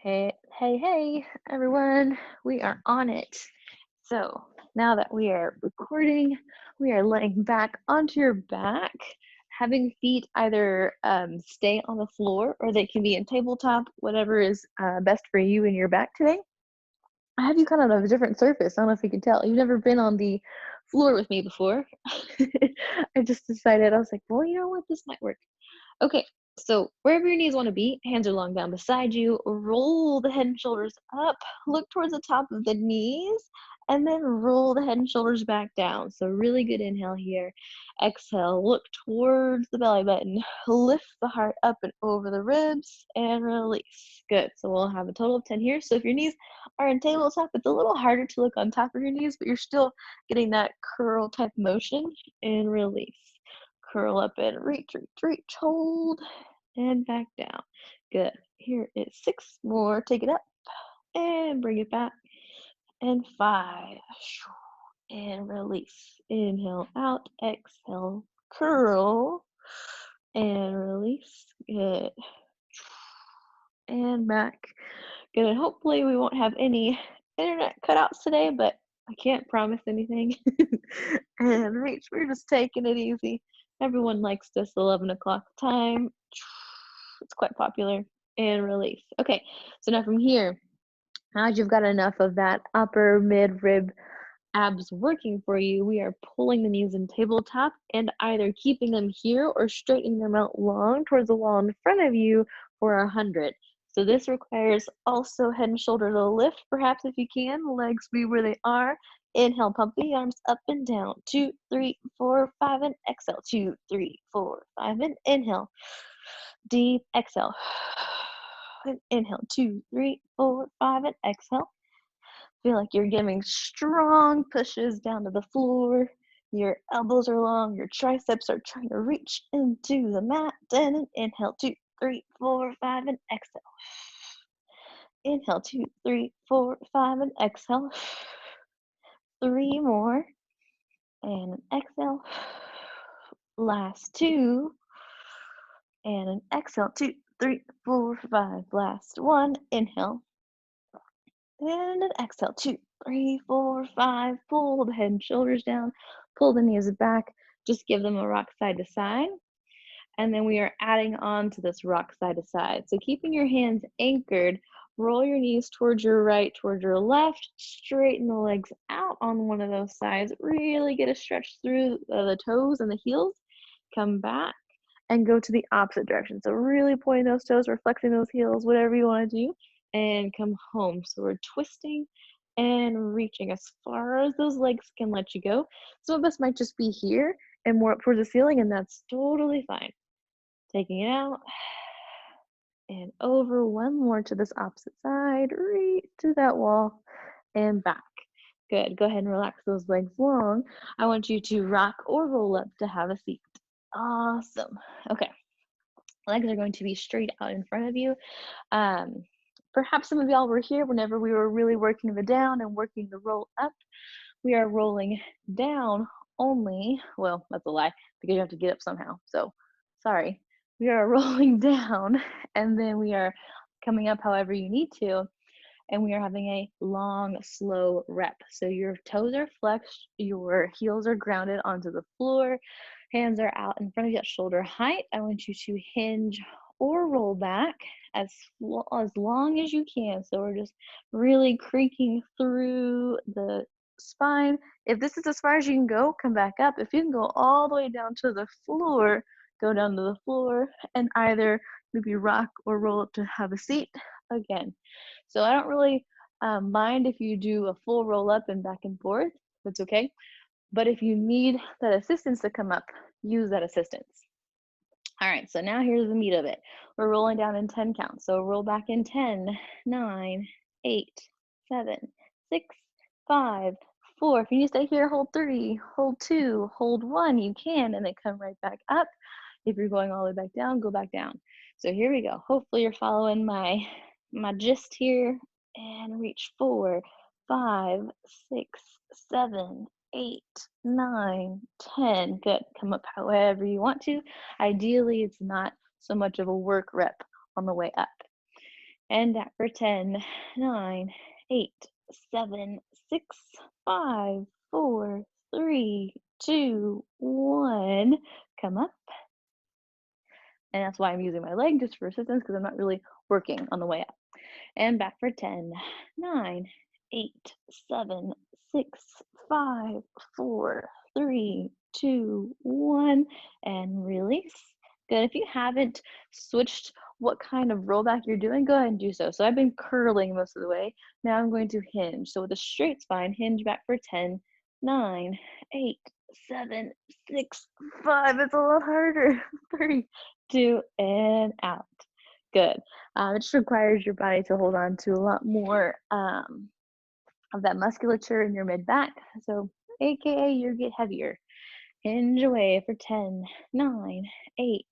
Hey, hey, hey, everyone. We are on it. So now that we are recording, we are laying back onto your back, having feet either stay on the floor or they can be in tabletop, whatever is best for you and your back today. I have you kind of on a different surface. I don't know if you can tell. You've never been on the floor with me before. I just decided, I was like, well, you know what? This might work. Okay, so wherever your knees want to be, hands are long down beside you. Roll the head and shoulders up. Look towards the top of the knees, and then roll the head and shoulders back down. So really good inhale here. Exhale, look towards the belly button. Lift the heart up and over the ribs, and release. Good. So we'll have a total of 10 here. So if your knees are in tabletop, it's a little harder to look on top of your knees, but you're still getting that curl type motion, and release. Curl up and reach, reach, reach, hold, and back down. Good. Here is 6 more. Take it up and bring it back. And 5. And release. Inhale out, exhale, curl, and release. Good. And back. Good. And hopefully we won't have any internet cutouts today, but I can't promise anything. And reach. We're just taking it easy. Everyone likes this 11 o'clock time. It's quite popular. And release. Okay, so now from here, now that you've got enough of that upper mid rib abs working for you, we are pulling the knees in tabletop and either keeping them here or straightening them out long towards the wall in front of you for 100. So this requires also head and shoulder to lift, perhaps if you can, legs be where they are. Inhale, pump the arms up and down. 2, 3, 4, 5, and exhale. 2, 3, 4, 5, and inhale. Deep exhale. And inhale. 2, 3, 4, 5, and exhale. Feel like you're giving strong pushes down to the floor. Your elbows are long. Your triceps are trying to reach into the mat. And an inhale. 2, 3, 4, 5, and exhale. Inhale. 2, 3, 4, 5, and exhale. 3 more. And an exhale. Last 2. And an exhale. 2, 3, 4, 5. Last 1. Inhale. And an exhale. 2, 3, 4, 5. Pull the head and shoulders down. Pull the knees back. Just give them a rock side to side. And then we are adding on to this rock side to side. So keeping your hands anchored, roll your knees towards your right, towards your left. Straighten the legs out on one of those sides. Really get a stretch through the toes and the heels. Come back and go to the opposite direction. So really pointing those toes, reflecting those heels, whatever you want to do, and come home. So we're twisting and reaching as far as those legs can let you go. Some of us might just be here and more up towards the ceiling, and that's totally fine. Taking it out and over. One more to this opposite side. Reach to that wall and back. Good. Go ahead and relax those legs long. I want you to rock or roll up to have a seat. Awesome. Okay. Legs are going to be straight out in front of you. Perhaps some of y'all were here whenever we were really working the down and working the roll up. We are rolling down only. Well, that's a lie because you have to get up somehow. So sorry. We are rolling down and then we are coming up however you need to. And we are having a long, slow rep. So your toes are flexed, your heels are grounded onto the floor, hands are out in front of you at shoulder height. I want you to hinge or roll back as long as you can. So we're just really creaking through the spine. If this is as far as you can go, come back up. If you can go all the way down to the floor, go down to the floor and either maybe rock or roll up to have a seat again. So I don't really mind if you do a full roll up and back and forth. That's okay. But if you need that assistance to come up, use that assistance. All right, so now here's the meat of it. We're rolling down in 10 counts. So roll back in 10, 9, 8, 7, 6, 5, 4. If you need to stay here, hold 3, hold 2, hold 1. You can, and then come right back up. If you're going all the way back down, go back down. So here we go. Hopefully you're following my gist here. And reach 4, 5, 6, 7, 8, 9, 10. Good. Come up however you want to. Ideally, it's not so much of a work rep on the way up. And back for 10, 9, 8, 7, 6, 5, 4, 3, 2, 1. Come up. And that's why I'm using my leg just for assistance because I'm not really working on the way up. And back for 10, 9, 8, 7, 6, 5, 4, 3, 2, 1. And release. Good. If you haven't switched what kind of rollback you're doing, go ahead and do so. So I've been curling most of the way. Now I'm going to hinge. So with a straight spine, hinge back for 10, 9, 8, 7, 6, 5. It's a lot harder. 3, 2, and out. Good. It just requires your body to hold on to a lot more of that musculature in your mid back. So AKA you get heavier. Hinge away for 10, 9, 8,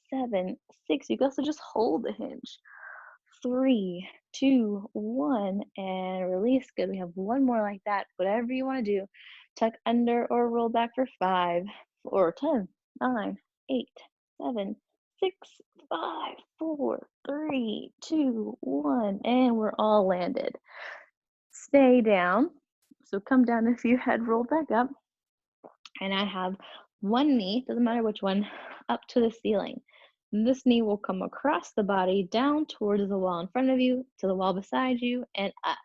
7, 6. You can also just hold the hinge. 3, 2, 1, and release. Good. We have one more like that. Whatever you want to do. Tuck under or roll back for 5, or 10, 9, 8, 7, 6, 5, 4, 3, 2, 1, and we're all landed. Stay down. So come down if you had rolled back up. And I have one knee, doesn't matter which one, up to the ceiling. And this knee will come across the body, down towards the wall in front of you, to the wall beside you, and up.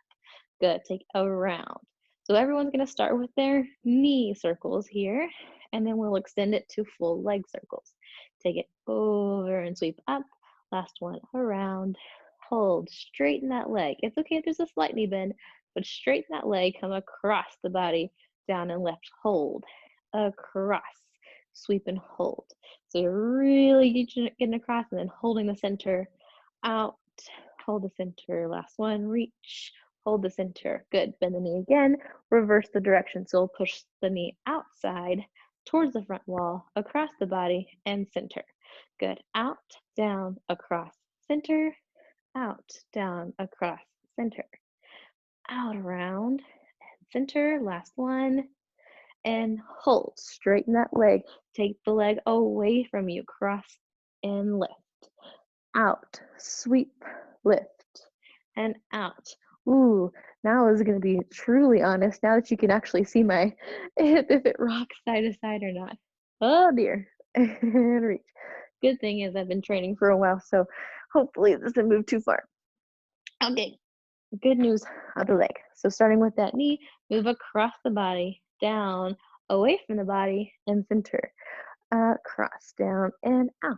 Good. Take a round. So everyone's going to start with their knee circles here, and then we'll extend it to full leg circles. Take it over and sweep up. Last one, around. Hold. Straighten that leg. It's okay if there's a slight knee bend, but straighten that leg. Come across the body, down and left. Hold. Across. Sweep and hold. So you're really getting across and then holding the center. Out. Hold the center. Last one. Reach. Hold the center. Good. Bend the knee again. Reverse the direction. So we'll push the knee outside towards the front wall, across the body, and center. Good. Out, down, across, center. Out, down, across, center. Out, around, and center. Last one. And hold. Straighten that leg. Take the leg away from you. Cross and lift. Out. Sweep. Lift. And out. Ooh, now is going to be truly honest. Now that you can actually see my hip, if it rocks side to side or not. Oh dear. And reach. Good thing is I've been training for a while, so hopefully it doesn't move too far. Okay, good news on the leg. So starting with that knee, move across the body, down, away from the body, and center. Cross, down, and out.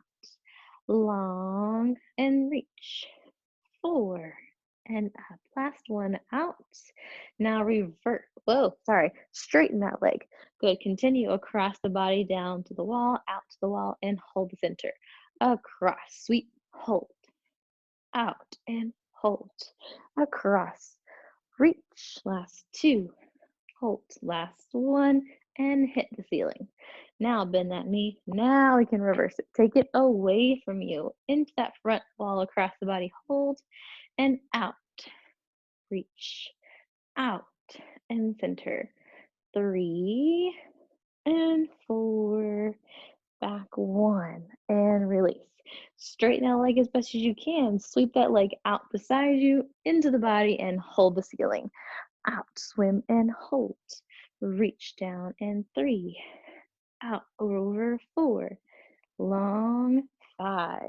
Long, and reach. 4, and up. Last one, out. Now revert. Whoa, sorry. Straighten that leg. Good. Continue across the body, down to the wall, out to the wall, and hold the center. Across. Sweep. Hold. Out and hold. Across. Reach. Last 2. Hold. Last 1. And hit the ceiling. Now bend that knee. Now we can reverse it. Take it away from you into that front wall, across the body. Hold and out. Reach. Out and center. 3 and 4. Back 1 and release. Straighten that leg as best as you can. Sweep that leg out beside you into the body and hold the ceiling. Out, swim and hold. Reach down and 3. Out over 4. Long 5.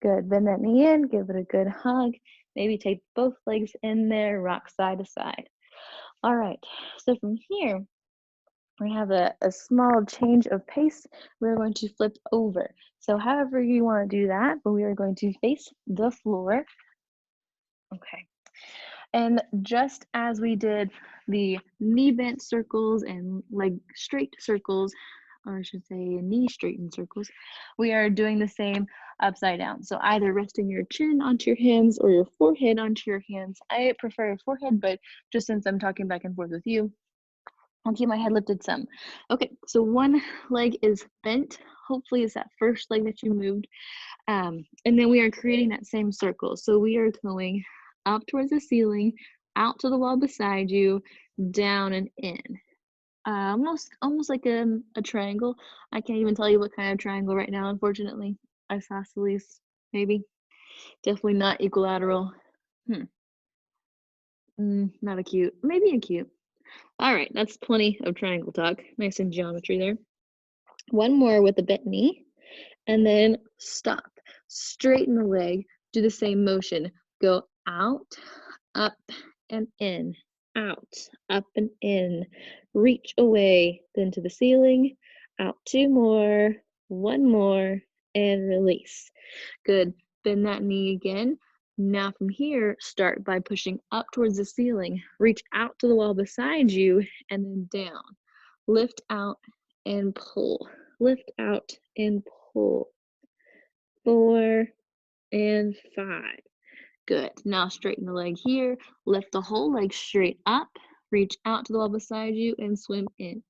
Good. Bend that knee in. Give it a good hug. Maybe take both legs in there. Rock side to side. All right. So from here, we have a small change of pace. We're going to flip over. So however you want to do that, but we are going to face the floor. Okay. And just as we did the knee bent circles and leg straight circles, or I should say knee straightened circles, we are doing the same upside down. So either resting your chin onto your hands or your forehead onto your hands. I prefer forehead, but just since I'm talking back and forth with you, I'll keep my head lifted some. Okay, so one leg is bent. Hopefully it's that first leg that you moved. And then we are creating that same circle. So we are going up towards the ceiling, out to the wall beside you, down and in. Almost like a triangle. I can't even tell you what kind of triangle right now, unfortunately. Isosceles, maybe. Definitely not equilateral. Not acute. Maybe acute. All right, that's plenty of triangle talk. Nice in geometry there. One more with a bent knee, and then stop. Straighten the leg. Do the same motion. Go out, up, and in. Out, up, and in. Reach away, then to the ceiling. Out 2 more. 1 more, and release. Good. Bend that knee again. Now from here, start by pushing up towards the ceiling. Reach out to the wall beside you and then down. Lift out and pull. Lift out and pull. 4 and 5. Good. Now straighten the leg here. Lift the whole leg straight up. Reach out to the wall beside you and swim in.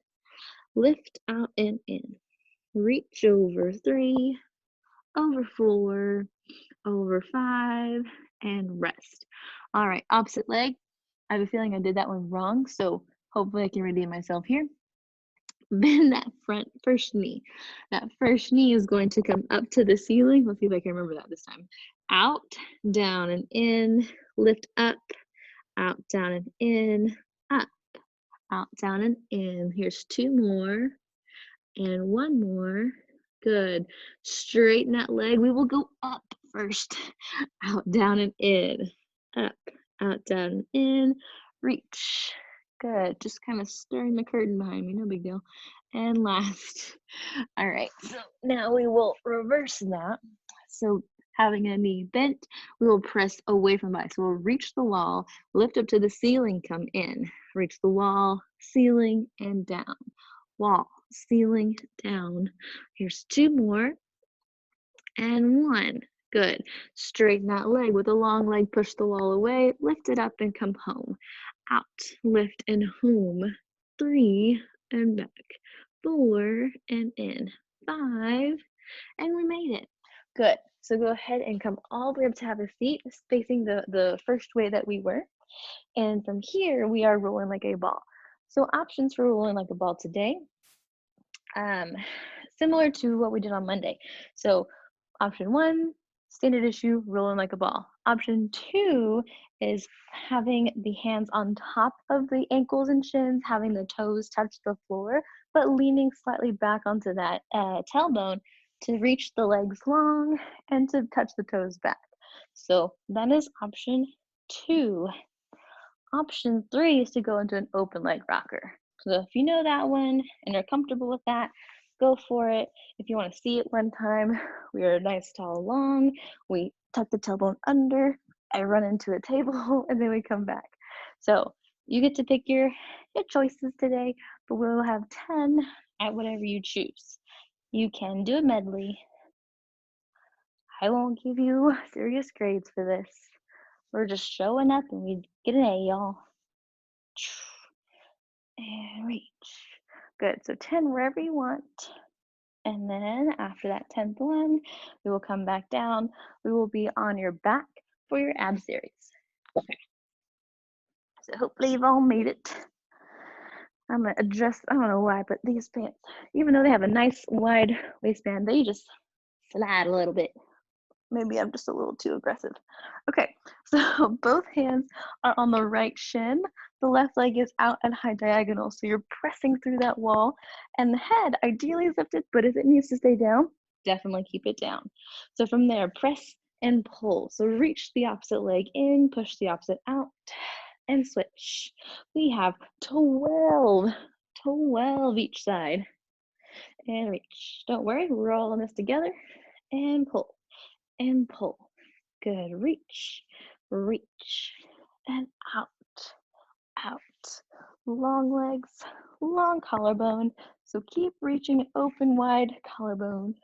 Lift out and in. Reach over 3, over 4, over 5, and rest. All right, opposite leg. I have a feeling I did that one wrong, so hopefully I can redeem myself here. Bend that first knee. That first knee is going to come up to the ceiling. Let's see if I can remember that this time. Out, down, and in. Lift up, out, down, and in. Up, out, down, and in. Here's 2 more. And 1 more. Good. Straighten that leg. We will go up first. Out, down, and in. Up, out, down, and in. Reach. Good. Just kind of stirring the curtain behind me. No big deal. And last. All right. So now we will reverse that. So having a knee bent, we will press away from the body. So we'll reach the wall, lift up to the ceiling, come in. Reach the wall, ceiling, and down. Wall, ceiling, down. Here's 2 more. And 1. Good. Straighten that leg with a long leg. Push the wall away. Lift it up and come home. Out. Lift and home. 3 and back. 4 and in. 5. And we made it. Good. So go ahead and come all the way up to have a seat, facing the first way that we were. And from here, we are rolling like a ball. So options for rolling like a ball today. Similar to what we did on Monday. So option 1, standard issue, rolling like a ball. Option 2 is having the hands on top of the ankles and shins, having the toes touch the floor, but leaning slightly back onto that tailbone to reach the legs long and to touch the toes back. So that is option 2. Option 3 is to go into an open leg rocker. So if you know that one and are comfortable with that, go for it. If you want to see it one time, we are nice, tall, long. We tuck the tailbone under. I run into a table, and then we come back. So you get to pick your choices today, but we'll have 10 at whatever you choose. You can do a medley. I won't give you serious grades for this. We're just showing up, and we get an A, y'all. And reach. Good. So 10 wherever you want. And then after that 10th one, we will come back down. We will be on your back for your ab series. Okay. So hopefully you've all made it. I'm going to adjust, I don't know why, but these pants, even though they have a nice wide waistband, they just slide a little bit. Maybe I'm just a little too aggressive. Okay, so both hands are on the right shin. The left leg is out at high diagonal, so you're pressing through that wall. And the head ideally is lifted, but if it needs to stay down, definitely keep it down. So from there, press and pull. So reach the opposite leg in, push the opposite out, and switch. We have 12 each side. And reach. Don't worry, we're all in this together. And pull. And pull. Good. Reach, reach, and out, out. Long legs, long collarbone. So keep reaching open wide collarbone.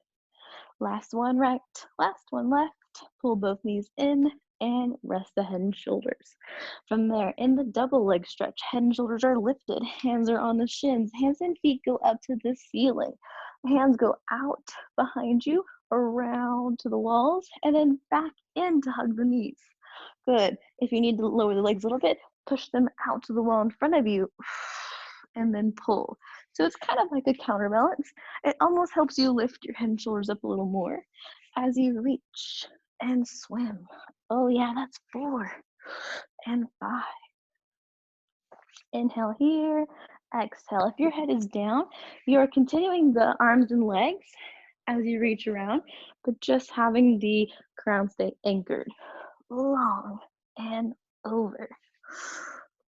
Last one right, last one left. Pull both knees in and rest the head and shoulders. From there, in the double leg stretch, head and shoulders are lifted. Hands are on the shins. Hands and feet go up to the ceiling. Hands go out behind you, around to the walls, and then back in to hug the knees. Good. If you need to lower the legs a little bit, push them out to the wall in front of you, and then pull. So it's kind of like a counterbalance. It almost helps you lift your head and shoulders up a little more as you reach and swim. Oh yeah, that's 4. and 5. Inhale here, exhale. If your head is down, you're continuing the arms and legs as you reach around, but just having the crown stay anchored. Long and over.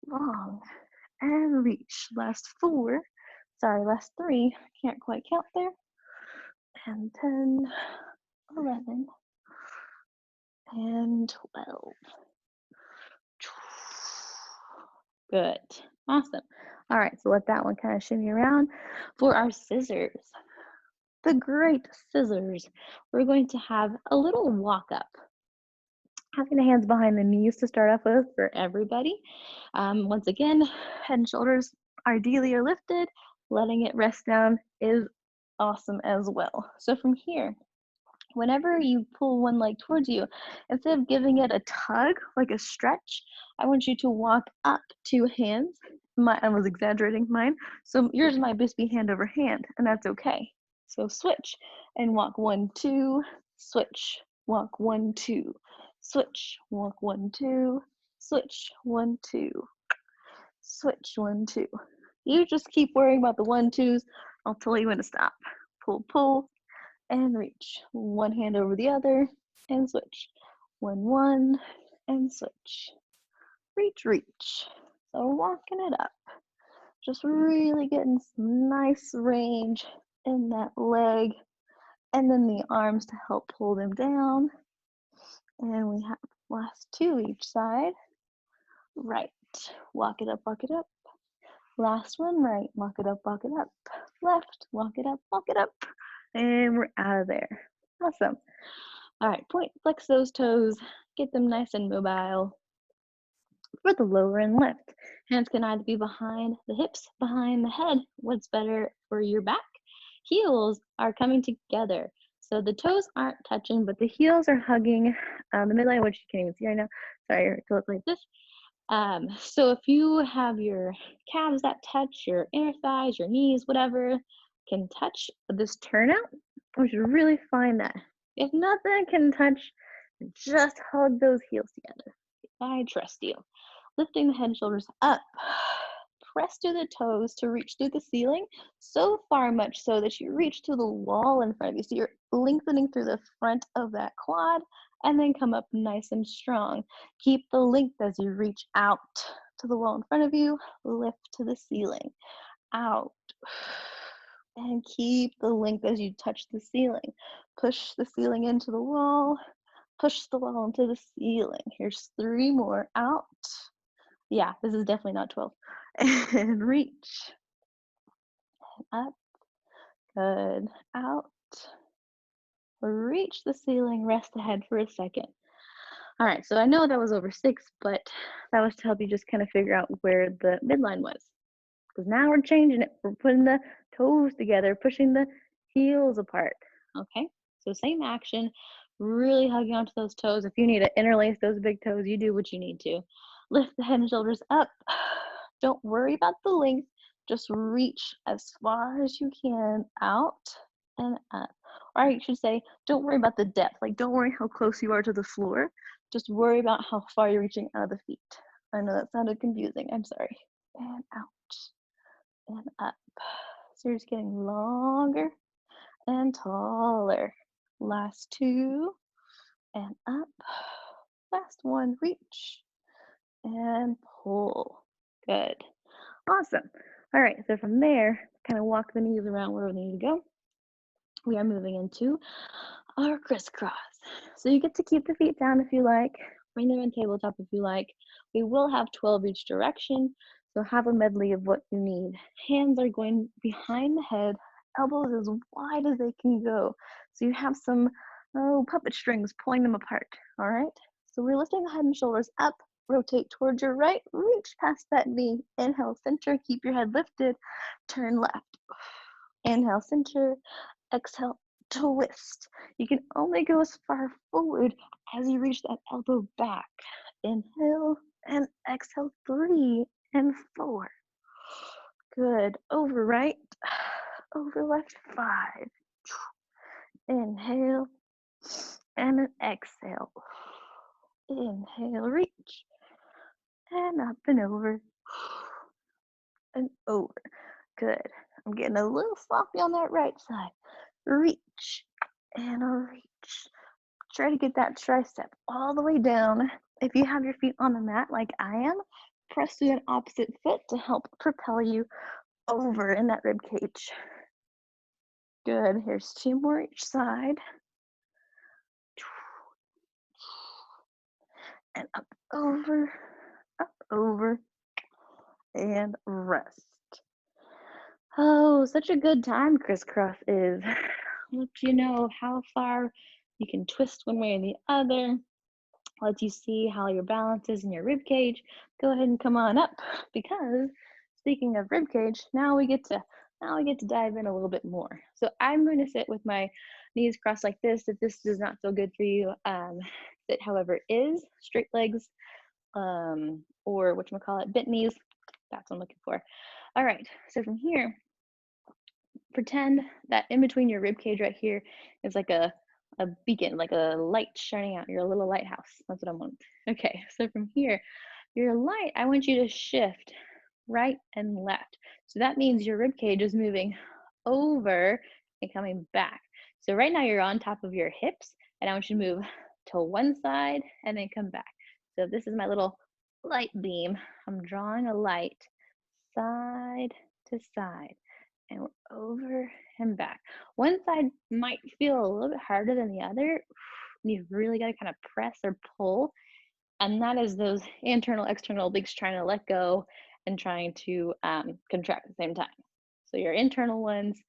Long and reach. Last 3. Can't quite count there. And 10, 11, and 12. Good. Awesome. All right, so let that one kind of shimmy around. For our scissors, the great scissors, we're going to have a little walk up. Having the hands behind the knees to start off with for everybody. Once again, head and shoulders ideally are lifted. Letting it rest down is awesome as well. So from here, whenever you pull one leg towards you, instead of giving it a tug, like a stretch, I want you to walk up 2 hands. I was exaggerating mine. So yours might just be hand over hand, and that's okay. So switch and walk 1, 2, switch, walk 1, 2, switch, walk 1, 2, switch, 1, 2, switch, 1, 2. You just keep worrying about the 1, 2s. I'll tell you when to stop. Pull, pull, and reach. One hand over the other and switch. 1, 1, and switch. Reach, reach. So walking it up. Just really getting some nice range in that leg. And then the arms to help pull them down. And we have last 2 each side. Right. Walk it up, walk it up. Last one, right. Walk it up, walk it up. Left. Walk it up, walk it up. And we're out of there. Awesome. All right, flex those toes, get them nice and mobile. For the lower and lift, hands can either be behind the hips, behind the head. What's better for your back? Heels are coming together. So the toes aren't touching, but the heels are hugging the midline, which you can't even see right now. Sorry, to look like this. So if you have your calves that touch, your inner thighs, your knees, whatever can touch this turnout, I want you to really find that. If nothing can touch, just hug those heels together. I trust you. Lifting the head and shoulders up. Press through the toes to reach through the ceiling, so far much so that you reach to the wall in front of you. So you're lengthening through the front of that quad and then come up nice and strong. Keep the length as you reach out to the wall in front of you. Lift to the ceiling. Out. And keep the length as you touch the ceiling. Push the ceiling into the wall. Push the wall into the ceiling. Here's 3 more. Out. Yeah, this is definitely not 12. And reach. And up. Good. Out. Reach the ceiling. Rest the head for a second. All right, so I know that was over 6, but that was to help you just kind of figure out where the midline was. Because now we're changing it. We're putting the toes together, pushing the heels apart. Okay, so same action, really hugging onto those toes. If you need to interlace those big toes, you do what you need to. Lift the head and shoulders up. Don't worry about the length. Just reach as far as you can out and up. Or I should say, don't worry about the depth. Like, don't worry how close you are to the floor. Just worry about how far you're reaching out of the feet. I know that sounded confusing. I'm sorry. And out. And up. So you're just getting longer and taller. Last 2 and up. Last 1, reach and pull. Good. Awesome. All right, so from there, kind of walk the knees around where we need to go. We are moving into our crisscross. So you get to keep the feet down if you like. Bring them in tabletop if you like. We will have 12 each direction. So have a medley of what you need. Hands are going behind the head, elbows as wide as they can go. So you have some puppet strings pulling them apart, all right? So we're lifting the head and shoulders up, rotate towards your right, reach past that knee. Inhale, center, keep your head lifted, turn left. Inhale, center, exhale, twist. You can only go as far forward as you reach that elbow back. Inhale and exhale, 3 and 4. Good. Over right, over left, 5. Inhale and an exhale. Inhale, reach. and up and over and over. Good. I'm getting a little sloppy on that right side. Reach and a reach. Try to get that tricep all the way down. If you have your feet on the mat like I am, press through that opposite foot to help propel you over in that rib cage. Good. Here's 2 more each side. And up, over, and rest. Oh, such a good time crisscross is. Lets you know how far you can twist one way or the other. Lets you see how your balance is in your rib cage. Go ahead and come on up, because speaking of rib cage, now we get to dive in a little bit more. So I'm going to sit with my knees crossed like this. If this does not feel good for you, sit however it is, straight legs, or whatchamacallit, bent knees. That's what I'm looking for. All right, so from here, pretend that in between your rib cage right here is like a beacon, like a light shining out. You're a little lighthouse. That's what I want. Okay, so from here, your light, I want you to shift right and left. So that means your rib cage is moving over and coming back. So right now you're on top of your hips, and I want you to move to one side and then come back. So this is my little light beam. I'm drawing a light side to side, and we're over and back. One side might feel a little bit harder than the other. You've really got to kind of press or pull, and that is those internal, external obliques trying to let go and trying to contract at the same time. So your internal ones,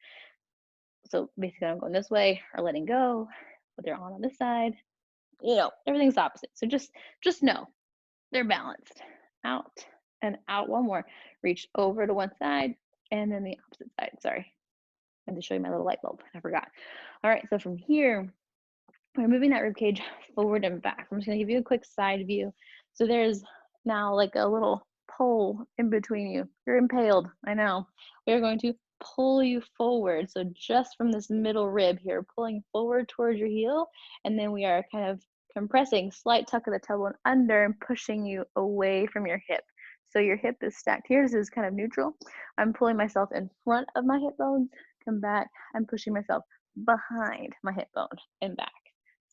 so basically I'm going this way, are letting go, but they're on this side. You know, everything's opposite. So just know they're balanced. Out and out. One more. Reach over to one side and then the opposite side. Sorry. I had to show you my little light bulb. I forgot. All right. So from here, we're moving that rib cage forward and back. I'm just going to give you a quick side view. So there's now like a little pole in between you. You're impaled. I know. We're going to pull you forward. So just from this middle rib here, pulling forward towards your heel. And then we are kind of compressing, slight tuck of the tailbone under and pushing you away from your hip. So your hip is stacked here. This is kind of neutral. I'm pulling myself in front of my hip bones, come back. I'm pushing myself behind my hip bone and back.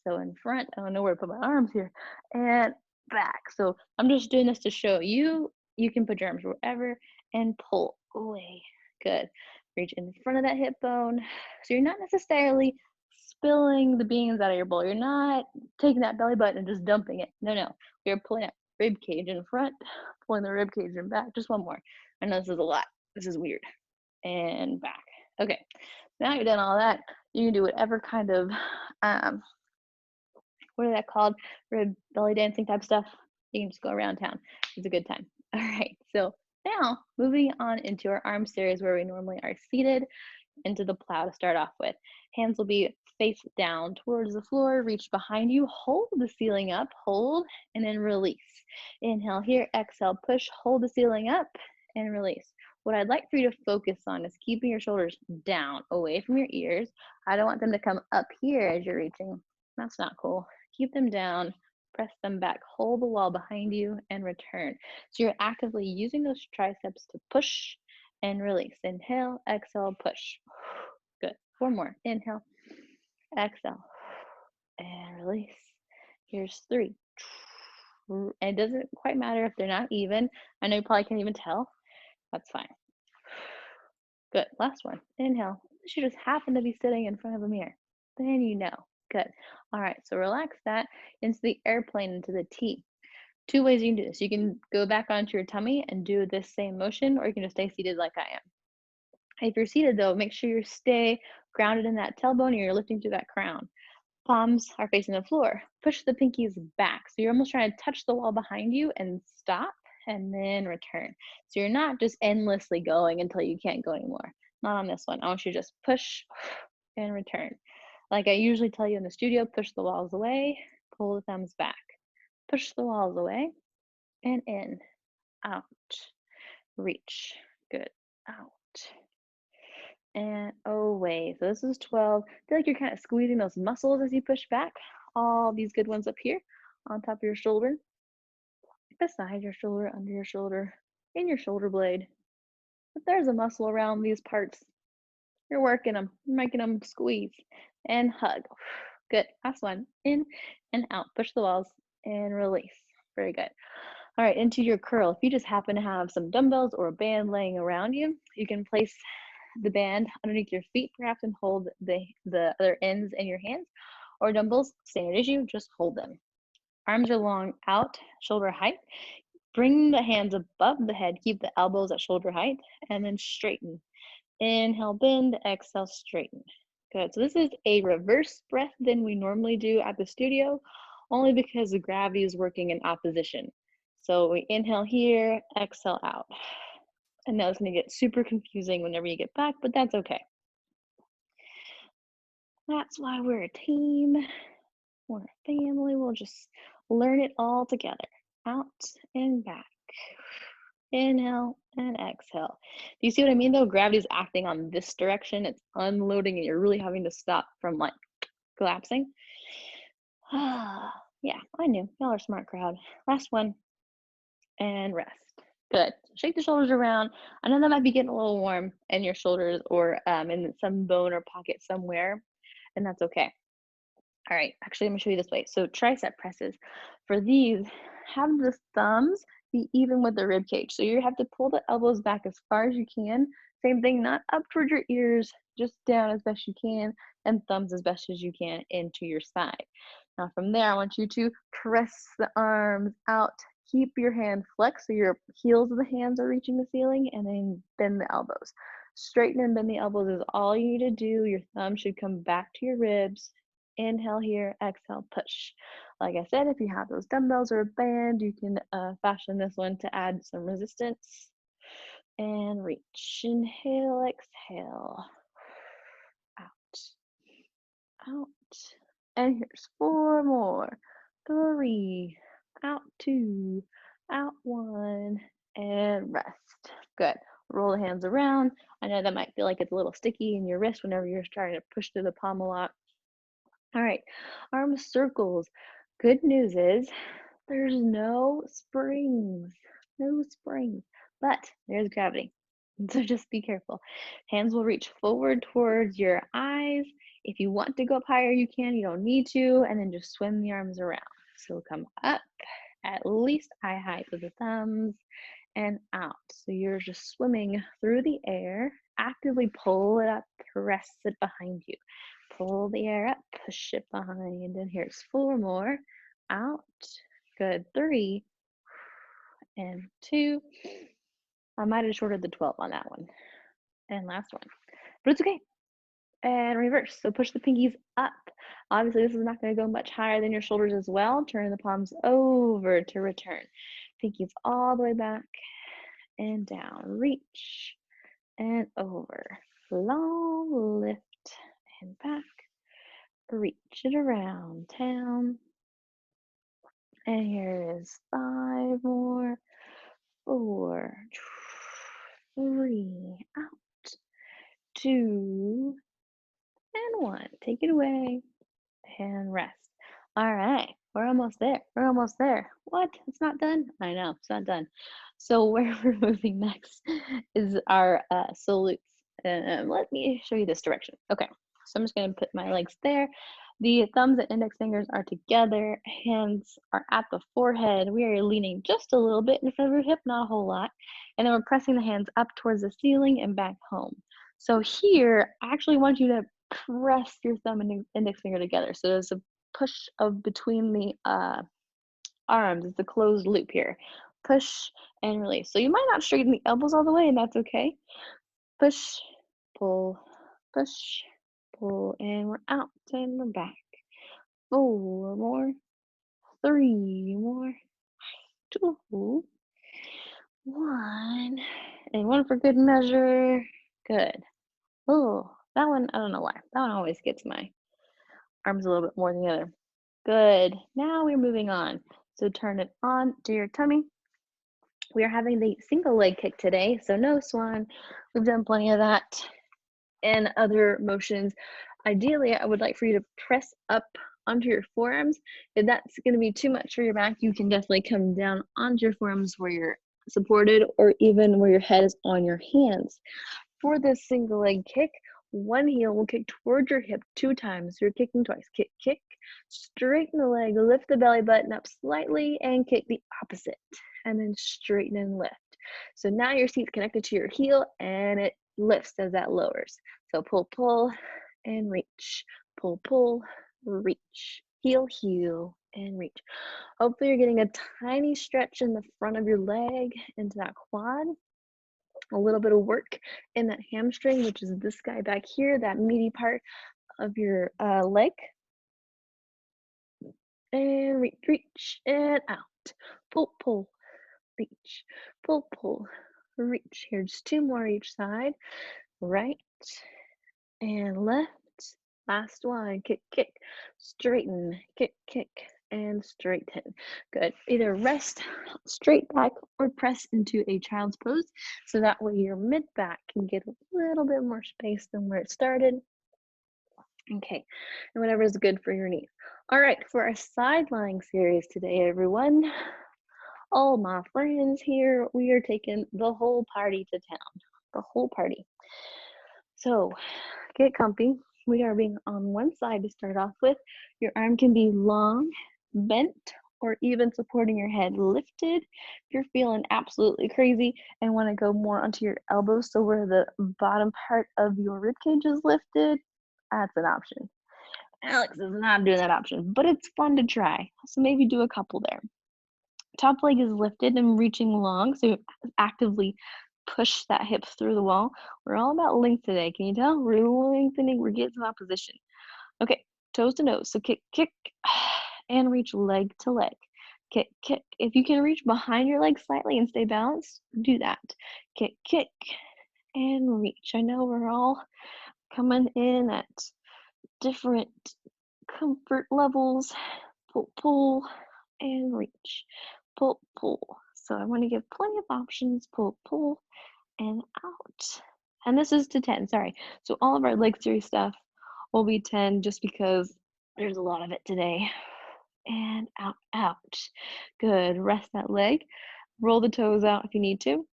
So in front, I don't know where to put my arms here, and back. So I'm just doing this to show you, you can put your arms wherever and pull away. Good. Reach in front of that hip bone. So you're not necessarily spilling the beans out of your bowl. You're not taking that belly button and just dumping it. No. You're pulling that rib cage in front, pulling the rib cage in back. Just one more. I know this is a lot. This is weird. And back. Okay. Now you've done all that. You can do whatever kind of what are that called? Rib belly dancing type stuff. You can just go around town. It's a good time. All right. So now moving on into our arm series where we normally are seated, into the plow to start off with. Hands will be face down towards the floor, reach behind you, hold the ceiling up, hold, and then release. Inhale here, exhale, push, hold the ceiling up, and release. What I'd like for you to focus on is keeping your shoulders down, away from your ears. I don't want them to come up here as you're reaching. That's not cool. Keep them down, press them back, hold the wall behind you, and return. So you're actively using those triceps to push and release. Inhale, exhale, push. Good. 4 more. Inhale, exhale, and release. Here's 3. And it doesn't quite matter if they're not even. I know you probably can't even tell. That's fine. Good. Last one. Inhale. You just happen to be sitting in front of a mirror. Then you know. Good. All right. So relax that into the airplane, into the T. 2 ways you can do this. You can go back onto your tummy and do this same motion, or you can just stay seated like I am. If you're seated though, make sure you stay grounded in that tailbone and you're lifting through that crown. Palms are facing the floor. Push the pinkies back. So you're almost trying to touch the wall behind you and stop and then return. So you're not just endlessly going until you can't go anymore. Not on this one. I want you to just push and return. Like I usually tell you in the studio, push the walls away, pull the thumbs back. Push the walls away and in, out, reach. Good, out, and away. So this is 12. I feel like you're kind of squeezing those muscles as you push back. All these good ones up here on top of your shoulder. beside your shoulder, under your shoulder, in your shoulder blade. If there's a muscle around these parts, you're working them, making them squeeze and hug. Good. Last one. In and out. Push the walls and release. Very good. All right, into your curl. If you just happen to have some dumbbells or a band laying around you, you can place the band underneath your feet perhaps and hold the other ends in your hands, or dumbbells, same as you, just hold them. Arms are long out, shoulder height. Bring the hands above the head, keep the elbows at shoulder height, and then straighten. Inhale, bend, exhale, straighten. Good. So this is a reverse breath than we normally do at the studio, only because the gravity is working in opposition. So we inhale here, exhale out. And now it's going to get super confusing whenever you get back, but that's okay. That's why we're a team. We're a family. We'll just learn it all together. Out and back. Inhale and exhale. Do you see what I mean though? Gravity is acting on this direction. It's unloading and you're really having to stop from like collapsing. Yeah, I knew. Y'all are a smart crowd. Last one. And rest. Good. Shake the shoulders around. I know that might be getting a little warm in your shoulders or in some bone or pocket somewhere, and that's okay. All right, actually, I'm gonna show you this way. So tricep presses. For these, have the thumbs be even with the rib cage. So you have to pull the elbows back as far as you can. Same thing, not up towards your ears, just down as best you can, and thumbs as best as you can into your side. Now from there, I want you to press the arms out. Keep your hand flexed so your heels of the hands are reaching the ceiling, and then bend the elbows. Straighten and bend the elbows is all you need to do. Your thumb should come back to your ribs. Inhale here, exhale, push. Like I said, if you have those dumbbells or a band, you can fashion this one to add some resistance. And reach. Inhale, exhale. Out. And here's 4 more. 3. Out 2. Out 1. And rest. Good. Roll the hands around. I know that might feel like it's a little sticky in your wrist whenever you're starting to push through the palm a lot. All right, arm circles. Good news is there's no springs, but there's gravity. So just be careful. Hands will reach forward towards your eyes. If you want to go up higher, you can. You don't need to. And then just swim the arms around. So come up at least eye height with the thumbs and out. So you're just swimming through the air. Actively pull it up, press it behind you. Pull the air up, push it behind, and here's 4 more. Out. Good. 3 and 2. I might have shorted the 12 on that one. And last one. But it's okay. And reverse. So push the pinkies up. Obviously, this is not going to go much higher than your shoulders as well. Turn the palms over to return. Pinkies all the way back and down. Reach and over. Long lift and back. Reach it around town. And here is 5 more. 4, 3, out, 2, and 1. Take it away and rest. All right, we're almost there. We're almost there. What? It's not done? I know, it's not done. So where we're moving next is our salutes. Let me show you this direction. Okay, so I'm just going to put my legs there. The thumbs and index fingers are together. Hands are at the forehead. We are leaning just a little bit in front of our hip, not a whole lot. And then we're pressing the hands up towards the ceiling and back home. So here, I actually want you to press your thumb and index finger together. So there's a push of between the arms. It's a closed loop here. Push and release. So you might not straighten the elbows all the way, and that's okay. Push, pull, push, pull, and we're out and we're back. 4 more, 3 more, 2, 1, and 1 for good measure. Good. Oh, that one, I don't know why. That one always gets my arms a little bit more than the other. Good. Now we're moving on. So turn it on to your tummy. We are having the single leg kick today, so no swan. We've done plenty of that and other motions. Ideally, I would like for you to press up onto your forearms. If that's going to be too much for your back, you can definitely come down onto your forearms where you're supported, or even where your head is on your hands. For this single leg kick, one heel will kick towards your hip 2 times. You're kicking twice. Kick, kick, straighten the leg, lift the belly button up slightly, and kick the opposite. And then straighten and lift. So now your seat's connected to your heel, and it lifts as that lowers. So pull, pull, and reach. Pull, pull, reach. Heel, heel, and reach. Hopefully you're getting a tiny stretch in the front of your leg into that quad. A little bit of work in that hamstring, which is this guy back here, that meaty part of your leg. And reach, reach, and out. Pull, pull, reach. Pull, pull, reach. Here, just 2 more each side. Right and left. Last one. Kick, kick, straighten, kick, kick, and straighten. Good. Either rest straight back or press into a child's pose, so that way your mid back can get a little bit more space than where it started. Okay, and whatever is good for your knees. All right, for our side lying series today, everyone, all my friends here, we are taking the whole party to town. The whole party. So get comfy. We are being on one side to start off with. Your arm can be long, bent, or even supporting your head lifted. If you're feeling absolutely crazy and want to go more onto your elbows, so where the bottom part of your ribcage is lifted, that's an option. Alex is not doing that option, but it's fun to try. So maybe do a couple there. Top leg is lifted and reaching long, so actively push that hip through the wall. We're all about length today. Can you tell? We're lengthening. We're getting some opposition. Okay, toes to nose. So kick, kick, and reach leg to leg. Kick, kick. If you can reach behind your leg slightly and stay balanced, do that. Kick, kick, and reach. I know we're all coming in at different comfort levels. Pull, pull, and reach. Pull, pull. So I want to give plenty of options. Pull, pull, and out. And this is to 10, sorry. So all of our leg series stuff will be 10 just because there's a lot of it today. And out, out. Good. Rest that leg. Roll the toes out if you need to.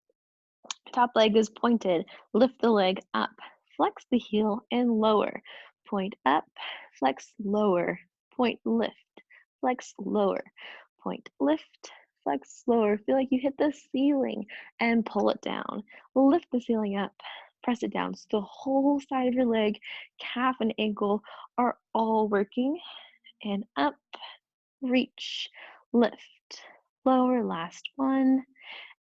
Top leg is pointed. Lift the leg up. Flex the heel and lower. Point up. Flex, lower. Point, lift. Flex, lower. Point, lift. Flex, lower. Feel like you hit the ceiling and pull it down. Lift the ceiling up. Press it down. So the whole side of your leg, calf and ankle are all working. And up, reach, lift, lower. Last one.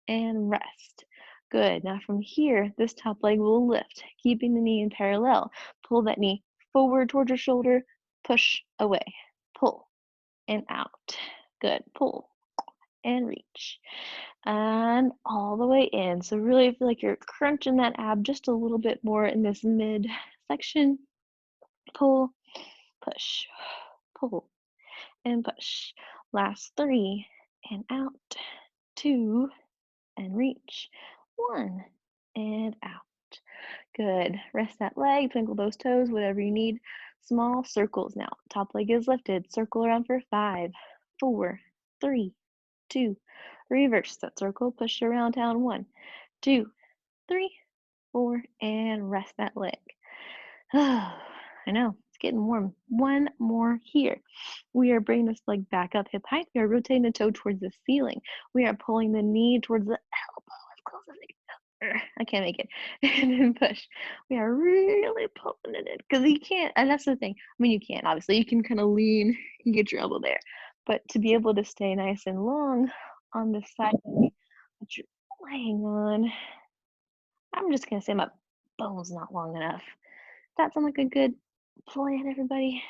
And rest. Good. Now from here, this top leg will lift, keeping the knee in parallel. Pull that knee forward towards your shoulder, push away, pull, and out. Good. Pull and reach. And all the way in. So really feel like you're crunching that ab just a little bit more in this mid section. Pull, push, pull, and push. Last 3, and out. 2, and reach. 1, and out. Good. Rest that leg, twinkle those toes, whatever you need. Small circles now. Top leg is lifted. Circle around for 5, 4, 3, 2. Reverse that circle. Push around town. 1, 2, 3, 4, and rest that leg. I know, it's getting warm. One more here. We are bringing this leg back up hip height. We are rotating the toe towards the ceiling. We are pulling the knee towards the elbow as close as it can. I can't make it. And then push. We are really pulling it in because you can't, and that's the thing. I mean, you can, obviously. You can kind of lean and get your elbow there. But to be able to stay nice and long on this side that you're laying on, I'm just going to say my bone's not long enough. That sound like a good plan, everybody?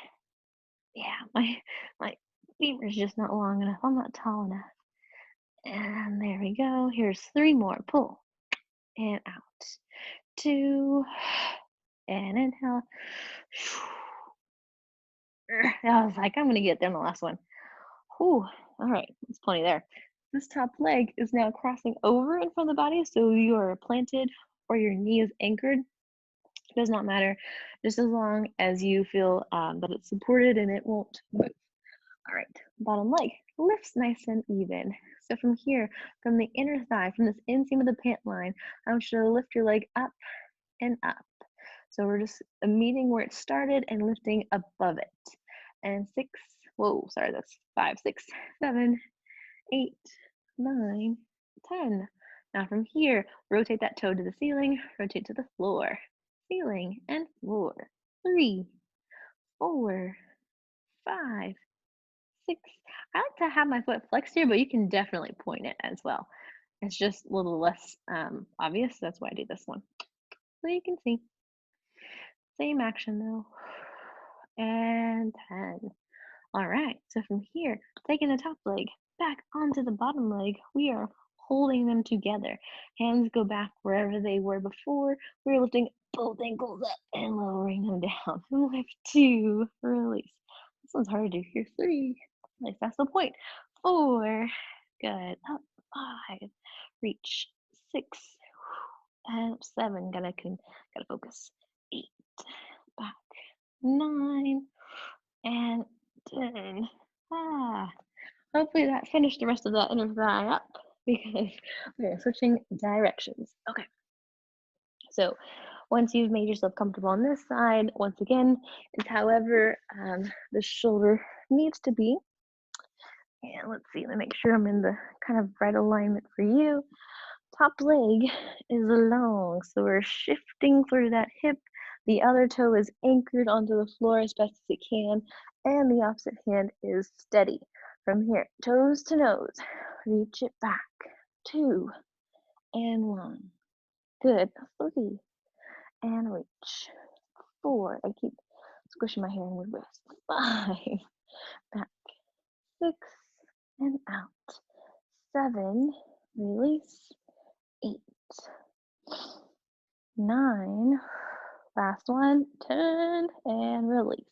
Yeah, my femur's just not long enough. I'm not tall enough. And there we go. Here's 3 more. Pull and out. 2 and inhale. I was like, I'm gonna get there in the last one. Whew. All right, there's plenty there. This top leg is now crossing over in front of the body, so you are planted or your knee is anchored Does not matter, just as long as you feel that it's supported and it won't move. All right, bottom leg lifts nice and even. So from here, from the inner thigh, from this inseam of the pant line, I want you to lift your leg up and up. So we're just meeting where it started and lifting above it. And 6, whoa, sorry, that's 5, 6, 7, 8, 9, 10. Now from here, rotate that toe to the ceiling, rotate to the floor, ceiling and floor. 3, 4, 5, 6. I like to have my foot flexed here, but you can definitely point it as well. It's just a little less obvious. That's why I do this one. So you can see. Same action though. And 10. All right, so from here, taking the top leg back onto the bottom leg, we are holding them together. Hands go back wherever they were before. We're lifting both ankles up and lowering them down. Lift 2, release. This one's hard to do here. 3, release. That's the point. 4, good. Up. 5, reach. 6, and 7. Gotta focus. 8, back. 9, and 10. Hopefully that finished the rest of that inner thigh up because we're switching directions. Okay. So once you've made yourself comfortable on this side, once again, is however the shoulder needs to be. And let's see, let me make sure I'm in the kind of right alignment for you. Top leg is long, so we're shifting through that hip. The other toe is anchored onto the floor as best as it can, and the opposite hand is steady. From here, toes to nose, reach it back. 2, and 1. Good. 3, and reach. 4, I keep squishing my hair in with wrist. 5, back. 6, and out. 7, release. 8, 9, last one, 10, and release.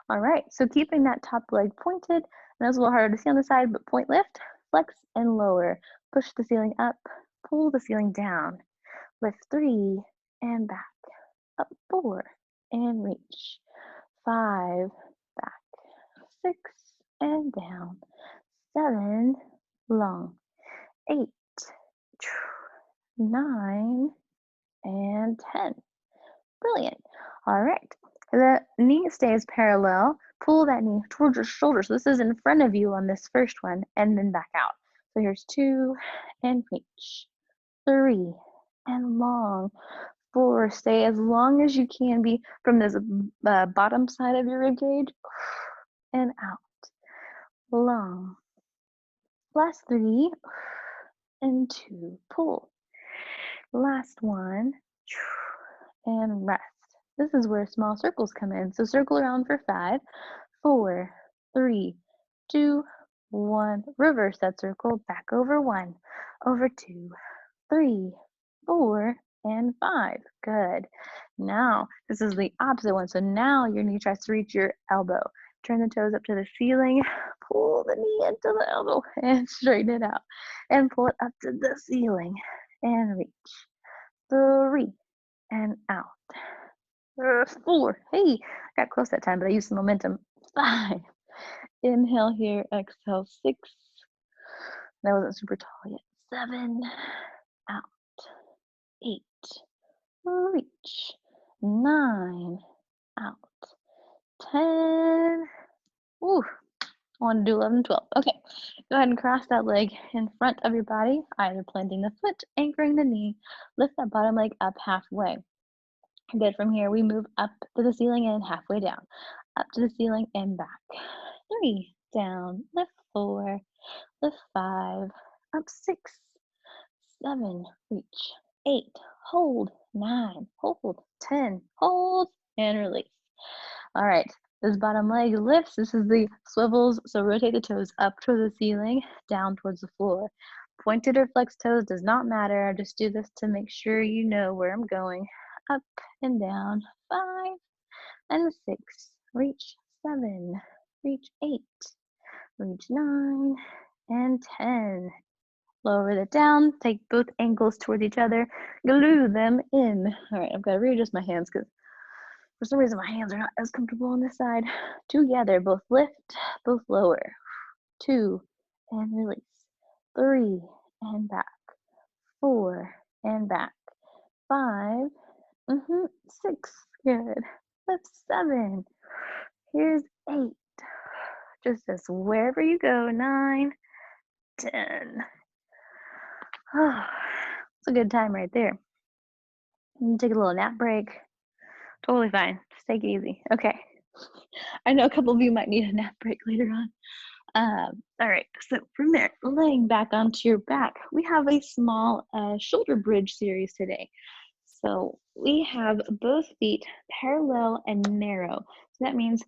All right, so keeping that top leg pointed, and that's a little harder to see on the side, but point lift, flex and lower. Push the ceiling up, pull the ceiling down. Lift 3, and back. Up 4, and reach. 5, back. 6, and down. 7, long. 8, 9, and 10. Brilliant. All right. The knee stays parallel. Pull that knee towards your shoulder. So this is in front of you on this first one, and then back out. So here's 2, and reach. 3, and long. 4, stay as long as you can be from this bottom side of your rib cage, and out. Long. Last 3, and 2, pull. Last one, and rest. This is where small circles come in. So circle around for 5, 4, 3, 2, 1. Reverse that circle, back over 1, over 2, 3, 4, and 5. Good. Now, this is the opposite one. So now your knee tries to reach your elbow. Turn the toes up to the ceiling, pull the knee into the elbow, and straighten it out. And pull it up to the ceiling, and reach. 3, and out. 4, hey, got close that time, but I used some momentum. 5, inhale here, exhale. 6, that wasn't super tall yet. 7, out. 8, reach. 9, out. 10, ooh, I want to do 11, 12. Okay, go ahead and cross that leg in front of your body, either planting the foot, anchoring the knee. Lift that bottom leg up halfway. Good. From here, we move up to the ceiling and halfway down. Up to the ceiling and back. 3, down. Lift 4, lift 5, up 6, 7, reach. 8, hold. 9, hold. 10, hold, and release. All right, this bottom leg lifts. This is the swivels, so rotate the toes up towards the ceiling, down towards the floor. Pointed or flexed toes does not matter. I just do this to make sure you know where I'm going. Up and down. 5, and 6, reach. 7, reach. 8, reach. 9, and 10. lower it down, take both ankles towards each other, glue them in. All right, I've got to readjust my hands because for some reason my hands are not as comfortable on this side. Together, both lift, both lower. 2, and release. 3, and back. 4, and back. 5, 6, good. Lift 7. Here's 8. Just as wherever you go, 9, 10. Oh, it's a good time right there. Take a little nap break. Totally fine. Just take it easy. Okay. I know a couple of you might need a nap break later on. All right, so from there, laying back onto your back, we have a small shoulder bridge series today. So we have both feet parallel and narrow. So that means,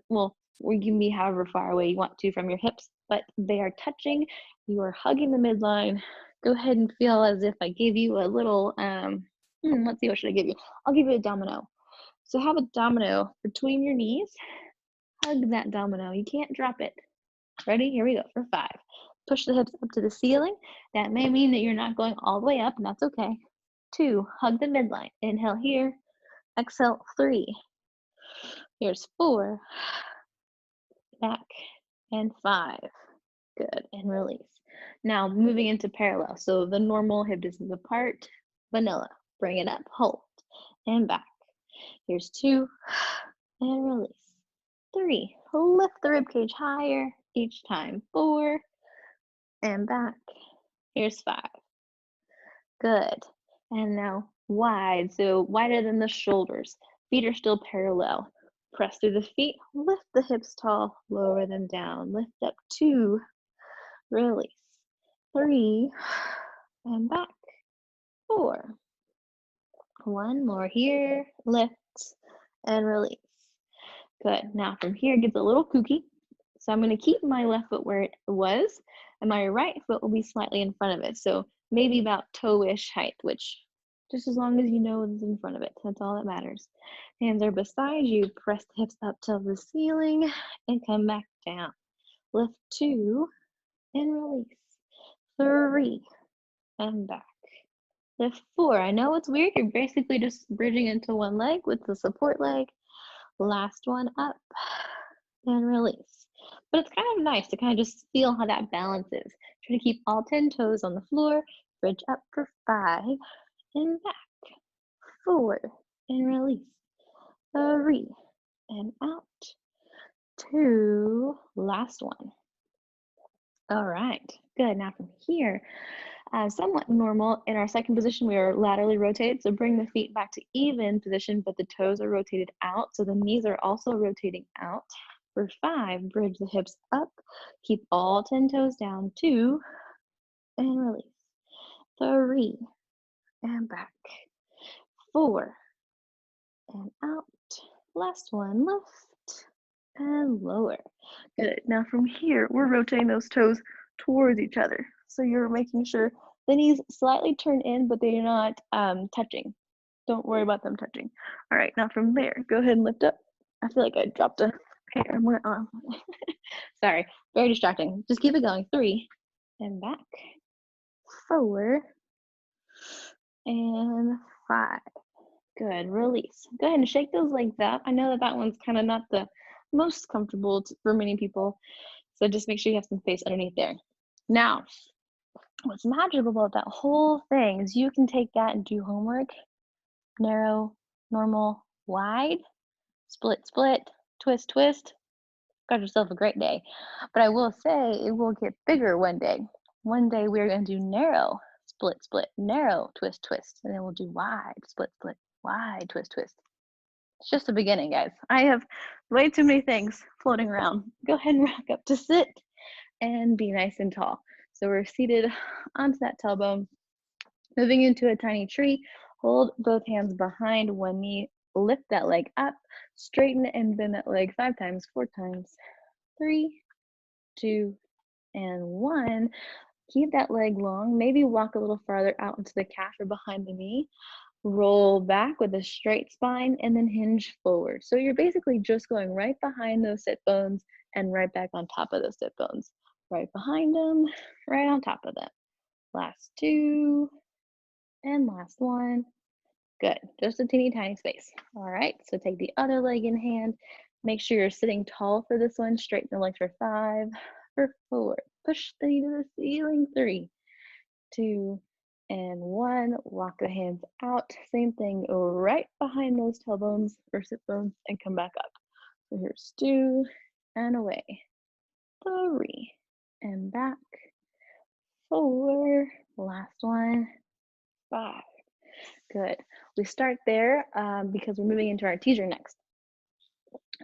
well, you can be however far away you want to from your hips, but they are touching. You are hugging the midline. Go ahead and feel as if I gave you a little, let's see, what should I give you? I'll give you a domino. So have a domino between your knees. Hug that domino. You can't drop it. Ready? Here we go for 5. Push the hips up to the ceiling. That may mean that you're not going all the way up, and that's okay. 2, hug the midline. Inhale here. Exhale, 3. Here's 4. Back. And 5. Good. And release. Now moving into parallel. So the normal hip distance apart. Vanilla. Bring it up. Hold. And back. Here's 2. And release. 3. Lift the ribcage higher each time. 4. And back. Here's 5. Good. And now wide, so wider than the shoulders. Feet are still parallel. Press through the feet, lift the hips tall, lower them down. Lift up 2, release. 3, and back. 4. 1 more here, lift, and release. Good. Now from here, it gets a little kooky. So I'm going to keep my left foot where it was, and my right foot will be slightly in front of it. So maybe about toe-ish height, which just as long as you know it's in front of it, that's all that matters. Hands are beside you. Press the hips up to the ceiling and come back down. Lift 2 and release. 3 and back. Lift 4. I know it's weird. You're basically just bridging into one leg with the support leg. Last one up and release. But it's kind of nice to kind of just feel how that balance is. Try to keep all 10 toes on the floor. Bridge up for 5 and back. 4 and release. 3 and out. 2. Last one. All right, good. Now from here, somewhat normal. In our second position, we are laterally rotated. So bring the feet back to even position, but the toes are rotated out. So the knees are also rotating out. For 5, bridge the hips up. Keep all 10 toes down. 2 and release. 3 and back. 4 and out. Last one, lift and lower. Good. Now from here, we're rotating those toes towards each other. So you're making sure the knees slightly turn in, but they're not touching. Don't worry about them touching. All right, now from there, go ahead and lift up. I feel like I dropped a hair on my arm. Sorry, very distracting. Just keep it going. 3 and back. 4 and 5. Good, release. Go ahead and shake those legs up. I know that one's kind of not the most comfortable for many people, so just make sure you have some space underneath there. Now, what's magical about that whole thing is you can take that and do homework. Narrow, normal, wide, split, split, twist, twist. Got yourself a great day. But I will say it will get bigger one day. One day we're going to do narrow, split, split, narrow, twist, twist, and then we'll do wide, split, split, wide, twist, twist. It's just the beginning, guys. I have way too many things floating around. Go ahead and rock up to sit and be nice and tall. So we're seated onto that tailbone, moving into a tiny tree. Hold both hands behind one knee, lift that leg up, straighten and bend that leg 5 times, 4 times. 3, 2, and 1. Keep that leg long. Maybe walk a little farther out into the calf or behind the knee. Roll back with a straight spine and then hinge forward. So you're basically just going right behind those sit bones and right back on top of those sit bones. Right behind them, right on top of them. Last two, and last one. Good, just a teeny tiny space. All right, so take the other leg in hand. Make sure you're sitting tall for this one. Straighten the legs for 5, for 4. Push the knee to the ceiling. 3, 2, and 1. Walk the hands out. Same thing, right behind those tailbones or sit bones, and come back up. So here's 2, and away. 3, and back. 4, last one. 5. Good. We start there because we're moving into our teaser next.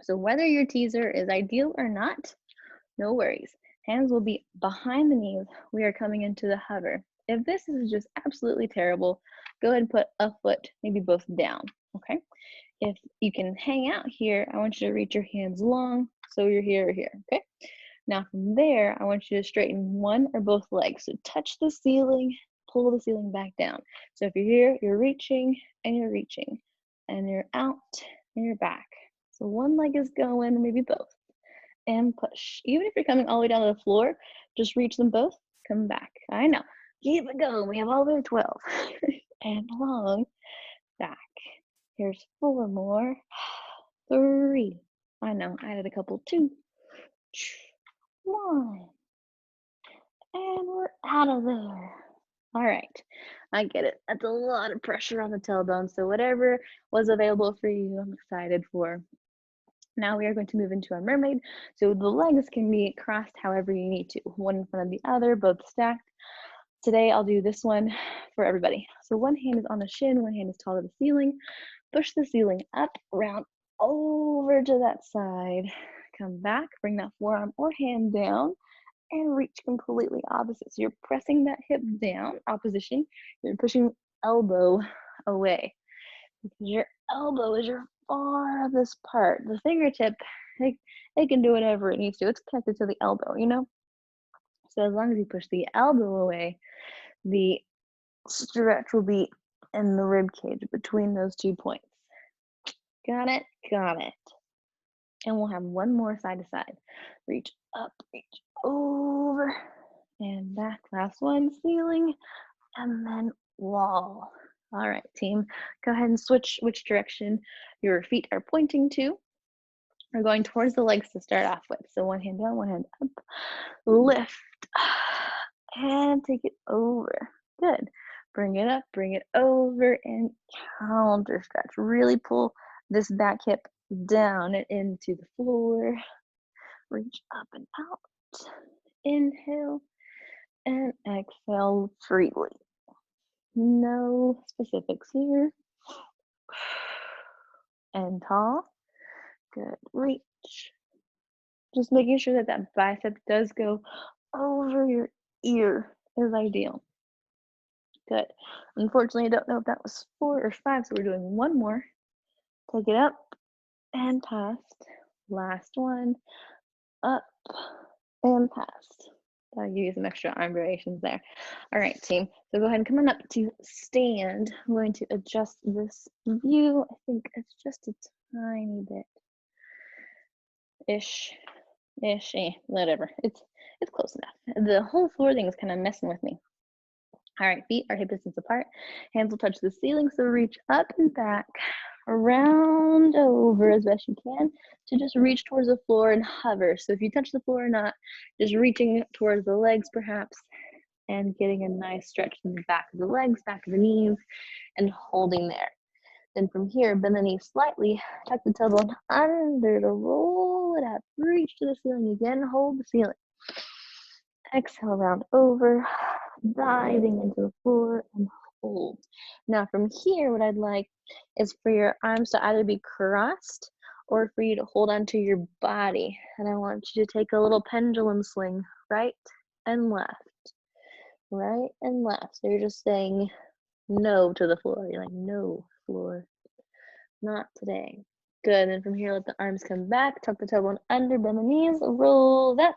So whether your teaser is ideal or not, no worries. Hands will be behind the knees. We are coming into the hover. If this is just absolutely terrible, go ahead and put a foot, maybe both down, okay? If you can hang out here, I want you to reach your hands long, so you're here or here, okay? Now from there, I want you to straighten one or both legs. So touch the ceiling, pull the ceiling back down. So if you're here, you're reaching, and you're out, and you're back. So one leg is going, maybe both, and push. Even if you're coming all the way down to the floor, just reach them both, come back. I know, keep it going. We have all the way to 12. And long, back. Here's 4 more. 3. I know, I added a couple. 2. 1. And we're out of there. All right, I get it. That's a lot of pressure on the tailbone. So whatever was available for you, I'm excited for. Now we are going to move into our mermaid. So the legs can be crossed however you need to, one in front of the other, both stacked. Today I'll do this one for everybody. So one hand is on the shin, one hand is tall to the ceiling. Push the ceiling up, round over to that side. Come back, bring that forearm or hand down, and reach completely opposite. So you're pressing that hip down, opposition. You're pushing elbow away. Because your elbow is your farthest part. The fingertip, it can do whatever it needs to. It's connected to the elbow, you know? So as long as you push the elbow away, the stretch will be in the rib cage between those 2 points. Got it? Got it. And we'll have one more side to side. Reach up, reach over, and back. Last one, ceiling, and then wall. All right, team, go ahead and switch which direction your feet are pointing to. We're going towards the legs to start off with. So one hand down, one hand up, lift, and take it over. Good. Bring it up, bring it over, and counter stretch. Really pull this back hip down and into the floor. Reach up and out. Inhale and exhale freely. No specifics here. And tall. Good. Reach. Just making sure that that bicep does go over your ear is ideal. Good. Unfortunately, I don't know if that was 4 or 5, so we're doing one more. Take it up and past. Last one. Up and past. I'll give you some extra arm variations there. All right, team. So go ahead and come on up to stand. I'm going to adjust this view. I think it's just a tiny bit. Ish, whatever. It's close enough. The whole floor thing is kind of messing with me. All right, feet are hip distance apart. Hands will touch the ceiling, so reach up and back, round over as best you can to just reach towards the floor and hover. So if you touch the floor or not, just reaching towards the legs perhaps and getting a nice stretch in the back of the legs, back of the knees, and holding there. Then from here, bend the knee slightly, tuck the tailbone under to roll it up, reach to the ceiling again, hold the ceiling. Exhale, round over, diving into the floor and hold. Now from here, what I'd like is for your arms to either be crossed or for you to hold onto your body. And I want you to take a little pendulum swing, right and left, right and left. So you're just saying no to the floor. You're like, no, floor, not today. Good, and from here, let the arms come back, tuck the tailbone under, bend the knees, roll that.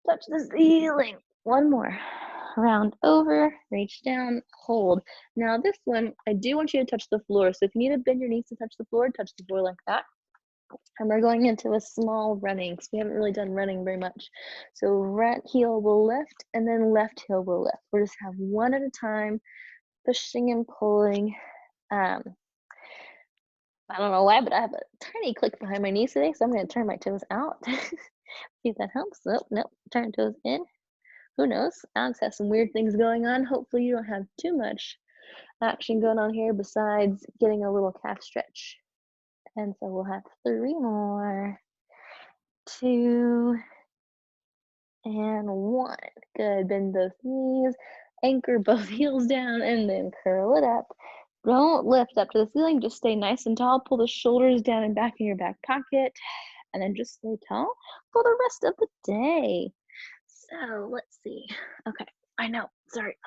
Touch the ceiling. One more. Round over, reach down, hold. Now this one, I do want you to touch the floor. So if you need to bend your knees to touch the floor like that. And we're going into a small running, because we haven't really done running very much. So right heel will lift, and then left heel will lift. We'll just have one at a time, pushing and pulling. I don't know why, but I have a tiny click behind my knees today, so I'm going to turn my toes out. See if that helps. Oh, nope, turn toes in. Who knows? Alex has some weird things going on. Hopefully you don't have too much action going on here besides getting a little calf stretch. And so we'll have 3 more. 2 and 1. Good. Bend both knees, anchor both heels down, and then curl it up. Don't lift up to the ceiling. Just stay nice and tall. Pull the shoulders down and back in your back pocket, and then just stay tall for the rest of the day. So let's see. Okay, I know. Sorry,